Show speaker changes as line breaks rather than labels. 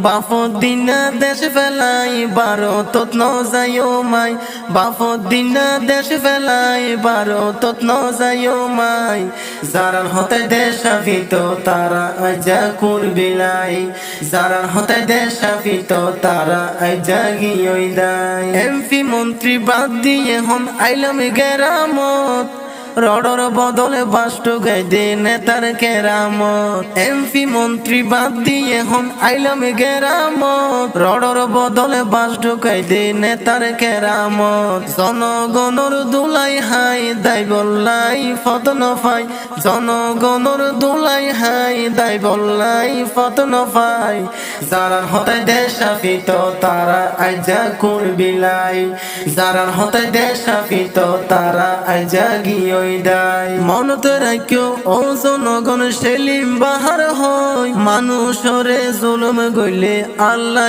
বাফত দিনা দেশ ফেলাই ভারতত ন যাইও মাই বাফত দিনা দেশ ফেলাই ভারতত ন যাইও মাই যারার হতে দেশ আফিত তারা আজা কুরবিলাই যারার হতে দেশ আফিত তারা আজা গিয়ই দাই এমপি মন্ত্রী বাদ দিয়ে হন আইলাম গেরামত রডর বদলে বাস্ট গাইদে নেতার কেরামত এমপি মন্ত্রী বাদ দিয়ে হন আইলাম গেরামত রডর বদলে বাস্ট গাইদে নেতার কেরামত জনগণর দুলাই হাই দাই বল্লাই ফতন ফাই জনগণর দুলাই হাই দাই বল্লাই ফতন ফাই যারার হতে দেশ আফিত তারা আজা কুরবিলাই যারার হতে দেশ আফিত তারা আজা গিয়ে মনতে রাখিও ও জনগণ সেলিম বাহার হয় মানুষরে জুলুম গইলে আল্লাহ